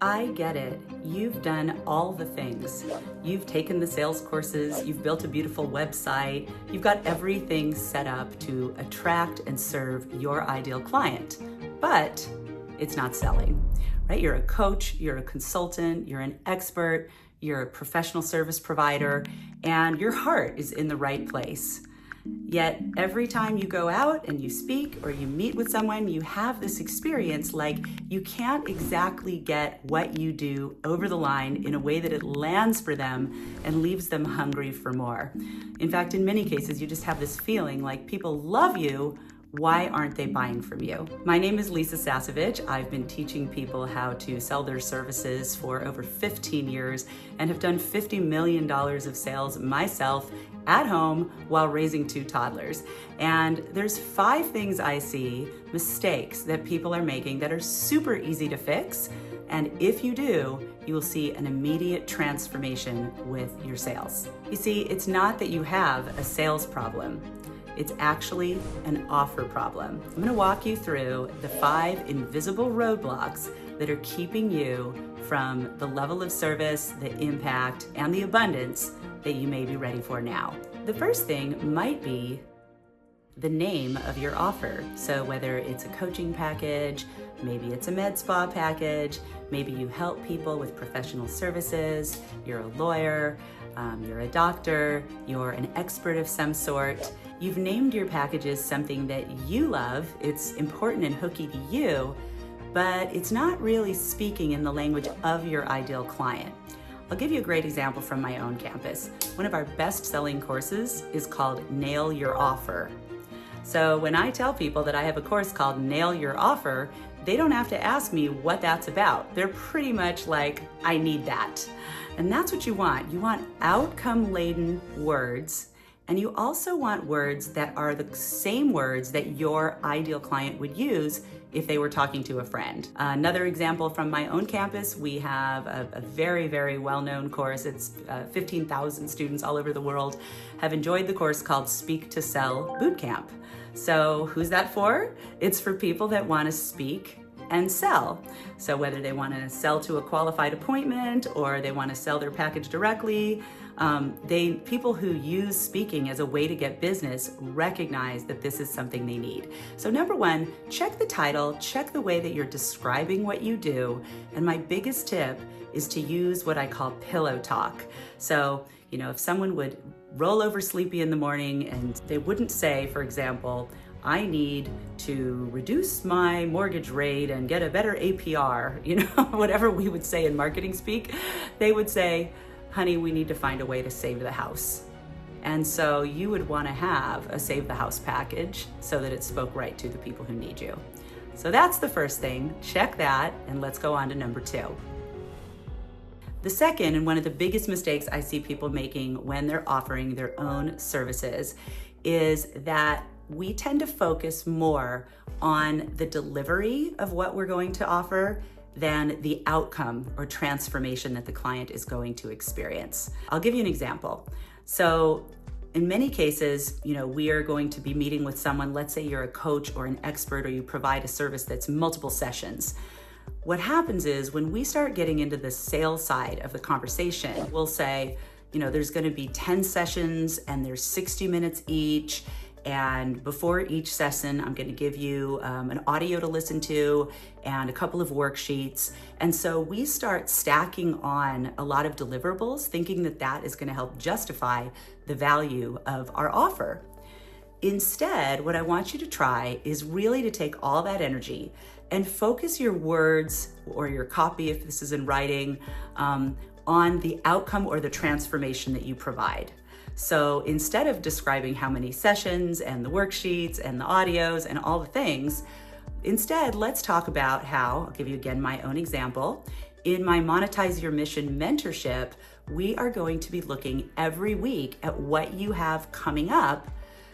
I get it. You've done all the things. You've taken the sales courses, you've built a beautiful website, you've got everything set up to attract and serve your ideal client, but it's not selling, right? You're a coach, you're a consultant, you're an expert, you're a professional service provider, and your heart is in the right place. Yet every time you go out and you speak or you meet with someone, you have this experience like you can't exactly get what you do over the line in a way that it lands for them and leaves them hungry for more. In fact, in many cases, you just have this feeling like people love you. Why aren't they buying from you? My name is Lisa Sasevich. I've been teaching people how to sell their services for over 15 years and have done $50 million of sales myself at home while raising 2 toddlers. And there's 5 things I see, mistakes that people are making that are super easy to fix. And if you do, you will see an immediate transformation with your sales. You see, it's not that you have a sales problem. It's actually an offer problem. I'm gonna walk you through the 5 invisible roadblocks that are keeping you from the level of service, the impact, and the abundance that you may be ready for now. The first thing might be the name of your offer. So whether it's a coaching package, maybe it's a med spa package, maybe you help people with professional services, you're a lawyer, you're a doctor, you're an expert of some sort. You've named your packages something that you love, it's important and hooky to you, but it's not really speaking in the language of your ideal client. I'll give you a great example from my own campus. One of our best-selling courses is called Nail Your Offer. So when I tell people that I have a course called Nail Your Offer, they don't have to ask me what that's about. They're pretty much like, I need that. And that's what you want. You want outcome-laden words, and you also want words that are the same words that your ideal client would use if they were talking to a friend. Another example from my own campus, we have a very, very well-known course. It's 15,000 students all over the world have enjoyed the course called Speak to Sell Bootcamp. So who's that for? It's for people that want to speak and sell. So whether they want to sell to a qualified appointment or they want to sell their package directly, people who use speaking as a way to get business recognize that this is something they need. So number 1, check the title, check the way that you're describing what you do. And my biggest tip is to use what I call pillow talk. So, if someone would roll over sleepy in the morning and they wouldn't say, for example, I need to reduce my mortgage rate and get a better APR, whatever we would say in marketing speak, they would say, honey, we need to find a way to save the house. And so you would want to have a save the house package so that it spoke right to the people who need you. So that's the first thing, check that, and let's go on to number 2. The second, and one of the biggest mistakes I see people making when they're offering their own services, is that we tend to focus more on the delivery of what we're going to offer than the outcome or transformation that the client is going to experience. I'll give you an example. So in many cases, we are going to be meeting with someone, let's say you're a coach or an expert or you provide a service that's multiple sessions. What happens is when we start getting into the sales side of the conversation, we'll say, there's going to be 10 sessions and there's 60 minutes each. And before each session, I'm going to give you an audio to listen to and a couple of worksheets. And so we start stacking on a lot of deliverables, thinking that that is going to help justify the value of our offer. Instead, what I want you to try is really to take all that energy and focus your words or your copy, if this is in writing, on the outcome or the transformation that you provide. So instead of describing how many sessions and the worksheets and the audios and all the things, instead, let's talk about how, I'll give you again my own example. In my Monetize Your Mission mentorship, we are going to be looking every week at what you have coming up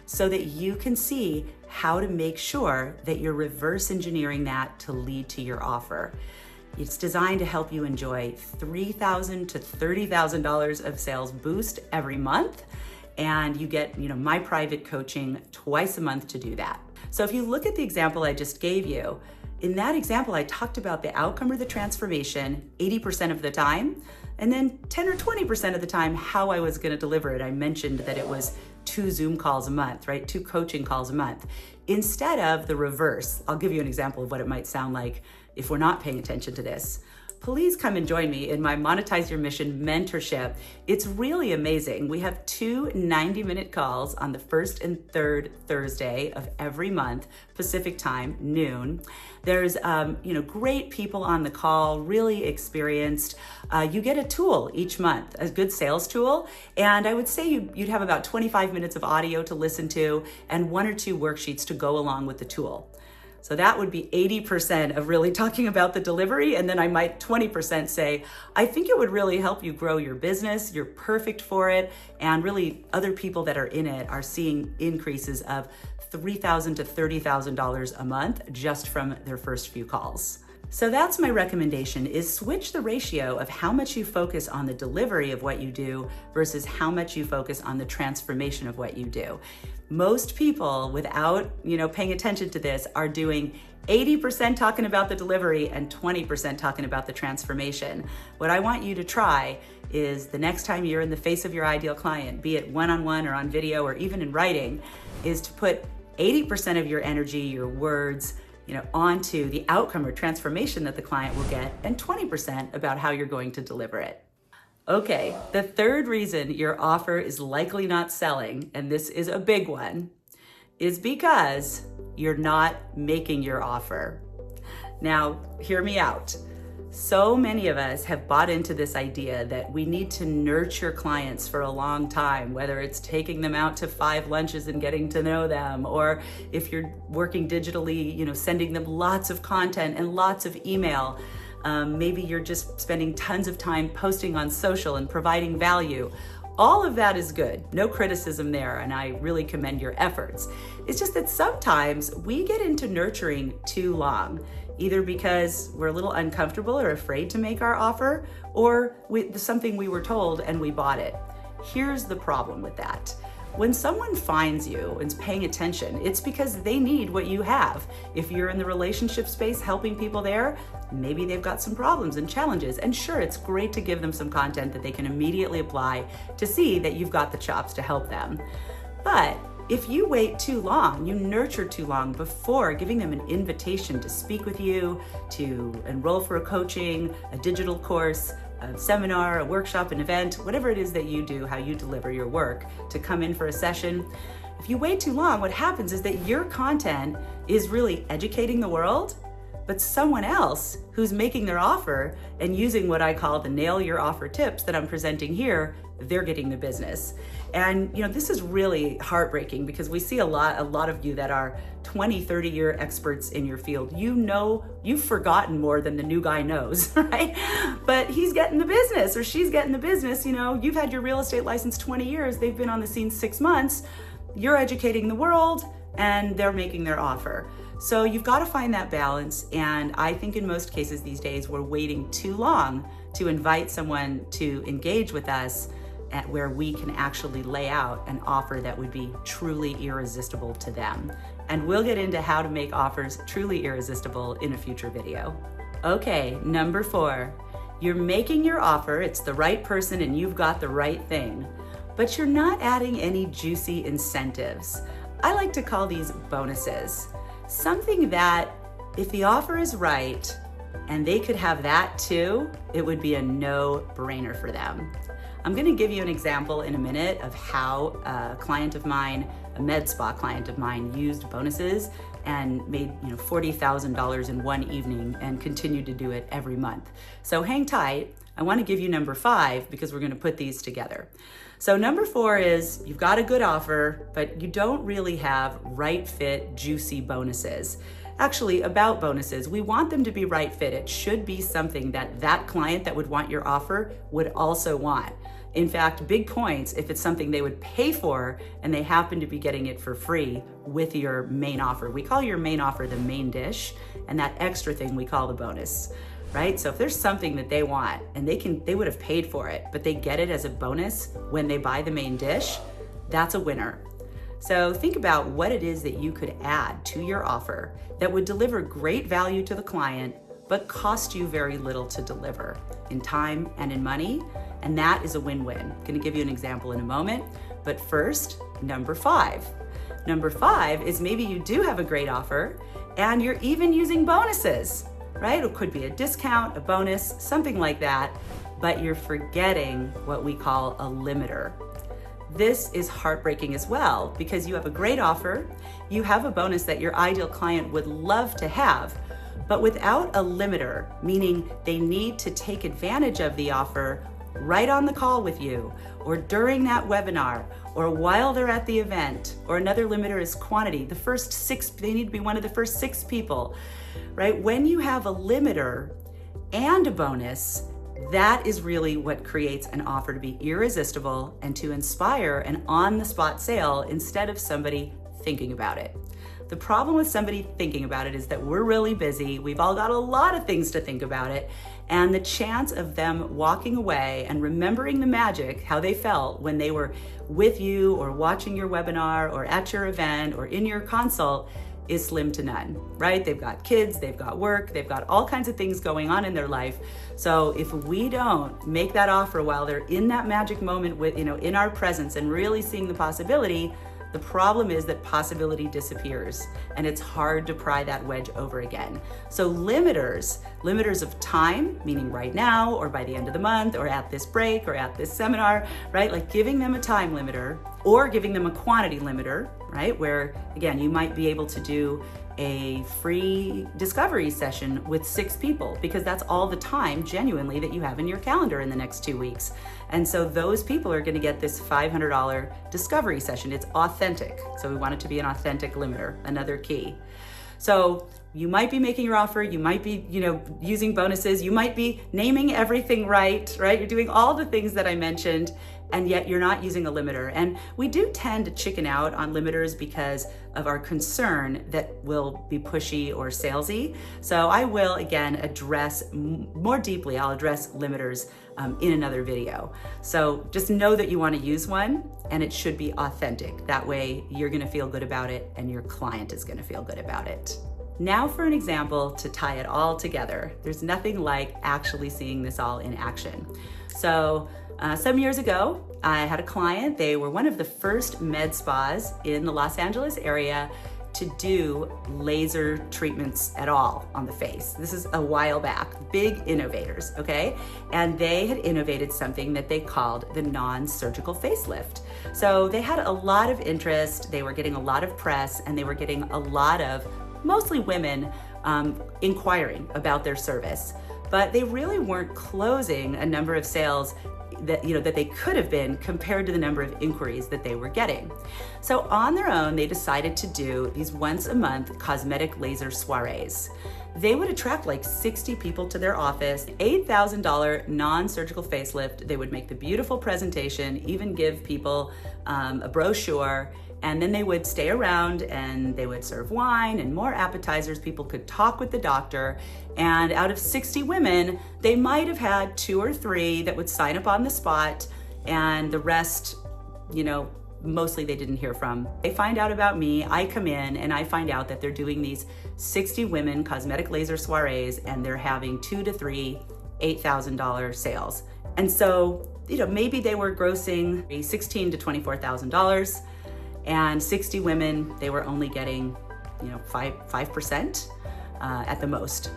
so that you can see how to make sure that you're reverse engineering that to lead to your offer. It's designed to help you enjoy $3,000 to $30,000 of sales boost every month. And you get, my private coaching twice a month to do that. So if you look at the example I just gave you, in that example, I talked about the outcome or the transformation 80% of the time, and then 10 or 20% of the time, how I was gonna deliver it. I mentioned that it was 2 Zoom calls a month, right? 2 coaching calls a month. Instead of the reverse, I'll give you an example of what it might sound like if we're not paying attention to this. Please come and join me in my Monetize Your Mission mentorship. It's really amazing. We have 2 90-minute calls on the first and third Thursday of every month, Pacific time, noon. There's great people on the call, really experienced. You get a tool each month, a good sales tool, and I would say you'd have about 25 minutes of audio to listen to and 1 or 2 worksheets to go along with the tool. So that would be 80% of really talking about the delivery. And then I might 20% say, I think it would really help you grow your business. You're perfect for it. And really other people that are in it are seeing increases of $3,000 to $30,000 a month just from their first few calls. So that's my recommendation, is switch the ratio of how much you focus on the delivery of what you do versus how much you focus on the transformation of what you do. Most people, without paying attention to this, are doing 80% talking about the delivery and 20% talking about the transformation. What I want you to try is the next time you're in the face of your ideal client, be it one-on-one or on video or even in writing, is to put 80% of your energy, your words, onto the outcome or transformation that the client will get, and 20% about how you're going to deliver it. Okay, the third reason your offer is likely not selling, and this is a big one, is because you're not making your offer. Now, hear me out. So many of us have bought into this idea that we need to nurture clients for a long time, whether it's taking them out to 5 lunches and getting to know them, or if you're working digitally, sending them lots of content and lots of email. Maybe you're just spending tons of time posting on social and providing value. All of that is good, no criticism there, and I really commend your efforts. It's just that sometimes we get into nurturing too long, either because we're a little uncomfortable or afraid to make our offer, or something we were told and we bought it. Here's the problem with that. When someone finds you and is paying attention, it's because they need what you have. If you're in the relationship space helping people there, maybe they've got some problems and challenges. And sure, it's great to give them some content that they can immediately apply to see that you've got the chops to help them. But if you wait too long, you nurture too long before giving them an invitation to speak with you, to enroll for a coaching, a digital course, a seminar, a workshop, an event, whatever it is that you do, how you deliver your work, to come in for a session. If you wait too long, what happens is that your content is really educating the world, but someone else who's making their offer and using what I call the nail your offer tips that I'm presenting here, they're getting the business. And this is really heartbreaking because we see a lot of you that are 20, 30-year experts in your field. You've forgotten more than the new guy knows, right? But he's getting the business or she's getting the business. You've had your real estate license 20 years. They've been on the scene 6 months. You're educating the world and they're making their offer. So you've got to find that balance. And I think in most cases these days, we're waiting too long to invite someone to engage with us at where we can actually lay out an offer that would be truly irresistible to them. And we'll get into how to make offers truly irresistible in a future video. Okay, number 4, you're making your offer, it's the right person and you've got the right thing, but you're not adding any juicy incentives. I like to call these bonuses. Something that if the offer is right and they could have that too, it would be a no-brainer for them. I'm going to give you an example in a minute of how a client of mine, a med spa client of mine, used bonuses and made $40,000 in one evening and continued to do it every month. So hang tight. I want to give you number 5 because we're going to put these together. So number 4 is you've got a good offer, but you don't really have right fit, juicy bonuses. Actually, about bonuses, we want them to be right fit. It should be something that that client that would want your offer would also want. In fact, big points if it's something they would pay for and they happen to be getting it for free with your main offer. We call your main offer the main dish, and that extra thing we call the bonus, right? So if there's something that they want and they would have paid for it, but they get it as a bonus when they buy the main dish, that's a winner. So think about what it is that you could add to your offer that would deliver great value to the client, but cost you very little to deliver in time and in money. And that is a win-win. I'm going to give you an example in a moment. But first, number 5. Number 5 is maybe you do have a great offer and you're even using bonuses, right? It could be a discount, a bonus, something like that, but you're forgetting what we call a limiter. This is heartbreaking as well because you have a great offer, you have a bonus that your ideal client would love to have, but without a limiter, meaning they need to take advantage of the offer right on the call with you, or during that webinar, or while they're at the event, or another limiter is quantity. The first 6, they need to be one of the first 6 people, right? When you have a limiter and a bonus, that is really what creates an offer to be irresistible and to inspire an on-the-spot sale instead of somebody thinking about it. The problem with somebody thinking about it is that we're really busy. We've all got a lot of things to think about it. And the chance of them walking away and remembering the magic, how they felt when they were with you or watching your webinar or at your event or in your consult, is slim to none, right? They've got kids, they've got work, they've got all kinds of things going on in their life. So if we don't make that offer while they're in that magic moment with, in our presence and really seeing the possibility, the problem is that possibility disappears and it's hard to pry that wedge over again. So limiters of time, meaning right now or by the end of the month or at this break or at this seminar, right? Like giving them a time limiter or giving them a quantity limiter, right? Where again, you might be able to do a free discovery session with 6 people because that's all the time genuinely that you have in your calendar in the next 2 weeks. And so those people are going to get this $500 discovery session. It's authentic. So we want it to be an authentic limiter, another key. So you might be making your offer, you might be, using bonuses, you might be naming everything right? You're doing all the things that I mentioned, and yet you're not using a limiter. And we do tend to chicken out on limiters because of our concern that we'll be pushy or salesy. So I will, again, address more deeply, I'll address limiters in another video. So just know that you want to use one and it should be authentic. That way you're going to feel good about it and your client is going to feel good about it. Now for an example to tie it all together. There's nothing like actually seeing this all in action. So some years ago, I had a client. They were one of the first med spas in the Los Angeles area to do laser treatments at all on the face. This is a while back, big innovators, okay? And they had innovated something that they called the non-surgical facelift. So they had a lot of interest, they were getting a lot of press, and they were getting a lot of, mostly women, inquiring about their service. But they really weren't closing a number of sales that they could have been compared to the number of inquiries that they were getting. So on their own, they decided to do these once a month cosmetic laser soirees. They would attract like 60 people to their office, $8,000 non-surgical facelift. They would make the beautiful presentation, even give people a brochure, and then they would stay around and they would serve wine and more appetizers. People could talk with the doctor. And out of 60 women, they might have had 2 or 3 that would sign up on the spot, and the rest, mostly they didn't hear from. They find out about me, I come in and I find out that they're doing these 60 women cosmetic laser soirees and they're having 2 to 3 $8,000 sales. And so, maybe they were grossing $16,000 to $24,000. And 60 women, they were only getting, 5% at the most.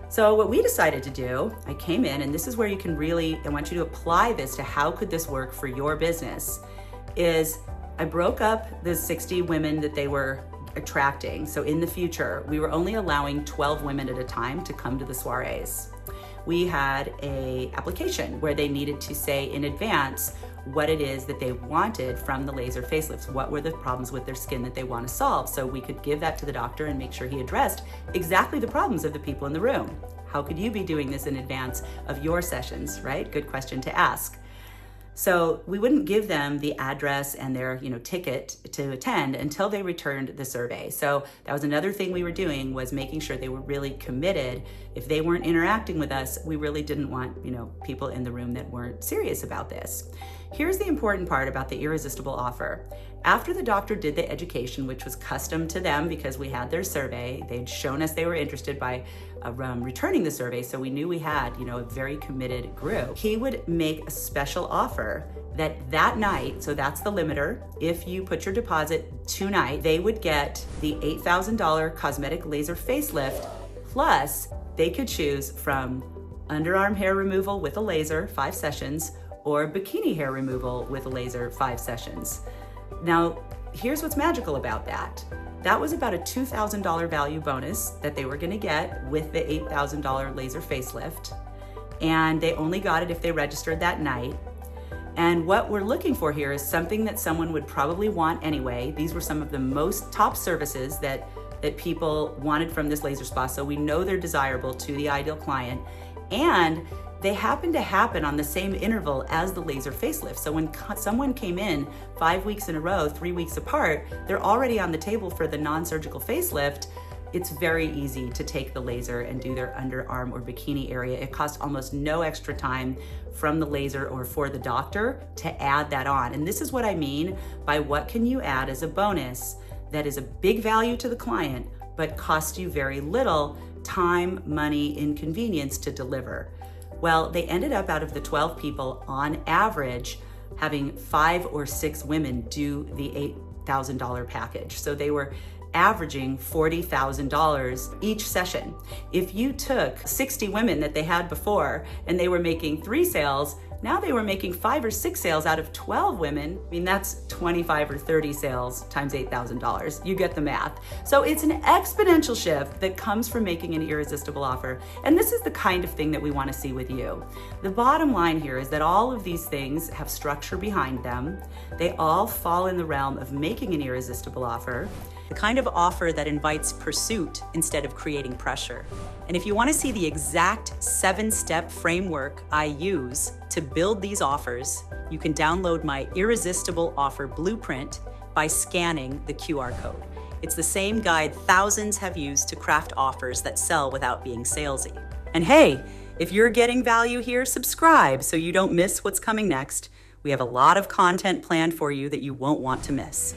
So what we decided to do, I came in, and this is where you can really, I want you to apply this to how could this work for your business, is I broke up the 60 women that they were attracting. So in the future, we were only allowing 12 women at a time to come to the soirees. We had an application where they needed to say in advance what it is that they wanted from the laser facelifts. What were the problems with their skin that they want to solve? So we could give that to the doctor and make sure he addressed exactly the problems of the people in the room. How could you be doing this in advance of your sessions, right? Good question to ask. So we wouldn't give them the address and their, ticket to attend until they returned the survey. So that was another thing we were doing, was making sure they were really committed. If they weren't interacting with us, we really didn't want, people in the room that weren't serious about this. Here's the important part about the irresistible offer. After the doctor did the education, which was custom to them because we had their survey, they'd shown us they were interested by returning the survey, so we knew we had, a very committed group. He would make a special offer that night, so that's the limiter. If you put your deposit tonight, they would get the $8,000 cosmetic laser facelift, plus they could choose from underarm hair removal with a laser, 5 sessions, or bikini hair removal with a laser, 5 sessions. Now, here's what's magical about that. That was about a $2,000 value bonus that they were gonna get with the $8,000 laser facelift. And they only got it if they registered that night. And what we're looking for here is something that someone would probably want anyway. These were some of the most top services that people wanted from this laser spa, so we know they're desirable to the ideal client. And they happen to happen on the same interval as the laser facelift. So when someone came in 5 weeks in a row, 3 weeks apart, they're already on the table for the non-surgical facelift. It's very easy to take the laser and do their underarm or bikini area. It costs almost no extra time from the laser or for the doctor to add that on. And this is what I mean by what can you add as a bonus that is a big value to the client, but costs you very little time, money, inconvenience to deliver. Well, they ended up, out of the 12 people, on average, having 5 or 6 women do the $8,000 package. So they were averaging $40,000 each session. If you took 60 women that they had before and they were making 3 sales, now they were making 5 or 6 sales out of 12 women. I mean, that's 25 or 30 sales times $8,000. You get the math. So it's an exponential shift that comes from making an irresistible offer. And this is the kind of thing that we want to see with you. The bottom line here is that all of these things have structure behind them. They all fall in the realm of making an irresistible offer. The kind of offer that invites pursuit instead of creating pressure. And if you want to see the exact 7-step framework I use to build these offers, you can download my Irresistible Offer Blueprint by scanning the QR code. It's the same guide thousands have used to craft offers that sell without being salesy. And hey, if you're getting value here, subscribe so you don't miss what's coming next. We have a lot of content planned for you that you won't want to miss.